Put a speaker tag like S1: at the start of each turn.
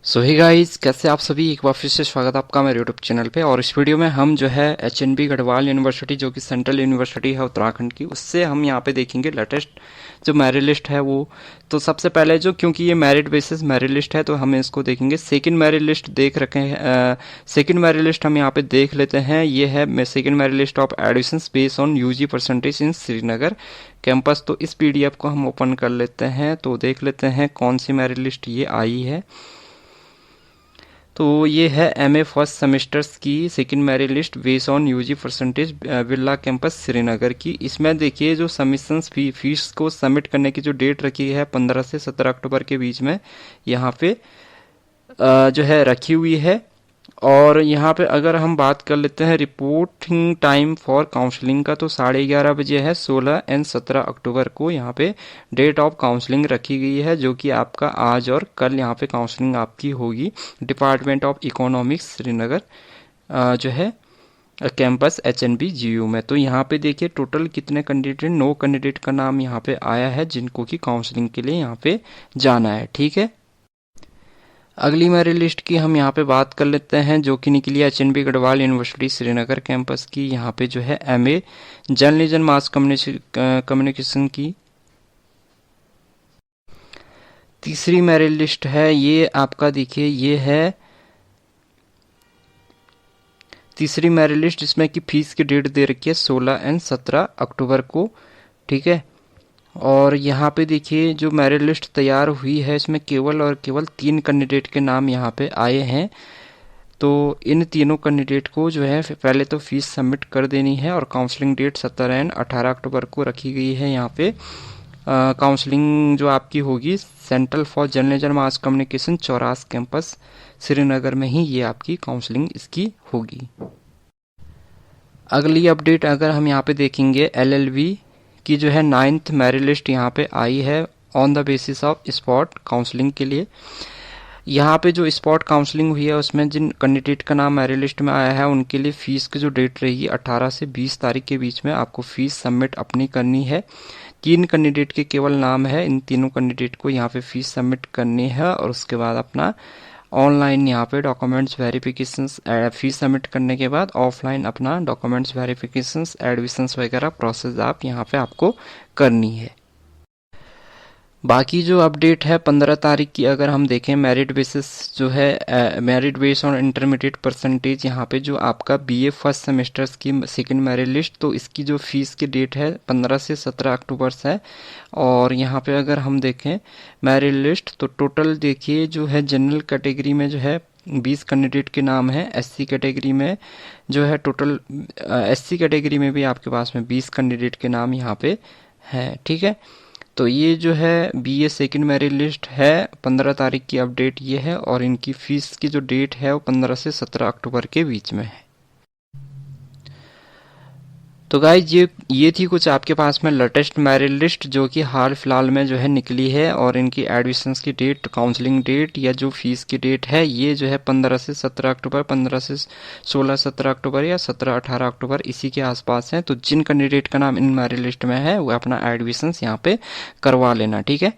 S1: सो hey guys, कैसे आप सभी। एक बार फिर से स्वागत है आपका मेरे यूट्यूब चैनल पे। और इस वीडियो में हम जो है एचएनबी गढ़वाल यूनिवर्सिटी जो कि सेंट्रल यूनिवर्सिटी है उत्तराखंड की, उससे हम यहाँ पे देखेंगे लेटेस्ट जो मेरिट लिस्ट है वो। तो सबसे पहले जो, क्योंकि ये मेरिट बेसिस मेरिट लिस्ट है तो हम इसको देखेंगे। सेकंड मेरिट लिस्ट देख रखे हैं, सेकंड मेरिट लिस्ट हम यहाँ पे देख लेते हैं। ये है second merit list of admissions based on UG percentage in Srinagar campus. तो इस पीडीएफ को हम ओपन कर लेते हैं तो देख लेते हैं कौन सी मेरिट लिस्ट ये आई है। तो ये है एमए फर्स्ट सेमेस्टर्स की second merit list based on UG percentage Birla campus Srinagar की। इसमें देखिए जो सबमिशंस फीस को सबमिट करने की जो डेट रखी है 15 से 17 अक्टूबर के बीच में यहाँ पे जो है रखी हुई है। और यहाँ पे अगर हम बात कर लेते हैं रिपोर्टिंग टाइम फॉर काउंसलिंग का, तो 11:30 बजे है 16 एंड 17 अक्टूबर को यहाँ पे डेट ऑफ काउंसलिंग रखी गई है, जो कि आपका आज और कल यहाँ पे काउंसलिंग आपकी होगी। डिपार्टमेंट ऑफ इकोनॉमिक्स श्रीनगर जो है कैंपस एचएनबी जीयू में। तो यहाँ पे देखिए टोटल कितने कैंडिडेट, 9 कैंडिडेट का नाम यहाँ पे आया है जिनको की काउंसलिंग के लिए यहाँ पे जाना है। ठीक है, अगली मेरिट लिस्ट की हम यहाँ पे बात कर लेते हैं जो कि निकली HNB Garhwal university Srinagar campus की। यहाँ पे जो है एमए जर्नलिज्म मास कम्युनिकेशन की तीसरी मेरिट लिस्ट है। ये आपका देखिए ये है तीसरी मेरिट लिस्ट जिसमें कि फीस की डेट दे रखी है 16 एंड 17 अक्टूबर को। ठीक है, और यहाँ पे देखिए जो मेरिट लिस्ट तैयार हुई है इसमें केवल और केवल 3 कैंडिडेट के नाम यहाँ पे आए हैं। तो इन तीनों कैंडिडेट को जो है पहले तो फीस सबमिट कर देनी है और काउंसलिंग डेट 17 एंड 18 अक्टूबर को रखी गई है। यहाँ पे काउंसलिंग जो आपकी होगी central for journalism mass communication Chauras campus Srinagar में ही ये आपकी काउंसलिंग इसकी होगी। अगली अपडेट अगर हम यहाँ पे देखेंगे एलएलबी की जो है 9th मेरिट लिस्ट यहाँ पे आई है on the basis of spot counselling के लिए। यहाँ पे जो स्पॉट काउंसलिंग हुई है उसमें जिन कैंडिडेट का नाम मेरिट लिस्ट में आया है उनके लिए फीस की जो डेट रहेगी 18 से 20 तारीख के बीच में आपको फीस सबमिट अपनी करनी है। 3 कैंडिडेट के केवल नाम है, इन तीनों कैंडिडेट को यहाँ पे फीस सबमिट करनी है और उसके बाद अपना ऑनलाइन यहाँ पे डॉक्यूमेंट्स वेरिफिकेशंस फीस सबमिट करने के बाद ऑफलाइन अपना डॉक्यूमेंट्स वेरिफिकेशंस एडमिशंस वगैरह प्रोसेस आप यहाँ पे आपको करनी है। बाकी जो अपडेट है 15 तारीख की अगर हम देखें मेरिट बेसिस जो है merit base on intermediate percentage, यहाँ पे जो आपका बीए फर्स्ट सेमेस्टर्स की सेकंड मेरिट लिस्ट, तो इसकी जो फीस की डेट है 15 से 17 अक्टूबर से है। और यहाँ पे अगर हम देखें मेरिट लिस्ट तो टोटल देखिए जो है जनरल कैटेगरी में जो है 20 कैंडिडेट के नाम है। एससी कैटेगरी में जो है टोटल एससी कैटेगरी में भी आपके पास में 20 कैंडिडेट के नाम यहाँ पे हैं। ठीक है, तो ये जो है बीए सेकंड मेरिट लिस्ट है 15 तारीख की अपडेट ये है और इनकी फीस की जो डेट है वो 15 से 17 अक्टूबर के बीच में है। तो गाइज ये थी कुछ आपके पास में लेटेस्ट मेरिट लिस्ट जो कि हाल फिलहाल में जो है निकली है। और इनकी एडमिशंस की डेट, काउंसलिंग डेट या जो फीस की डेट है ये जो है 15 से 17 अक्टूबर, 15 से 16-17 अक्टूबर या 17-18 अक्टूबर इसी के आसपास है। तो जिन कैंडिडेट का नाम इन मेरिट लिस्ट में है वो अपना एडमिशंस यहाँ पे करवा लेना। ठीक है।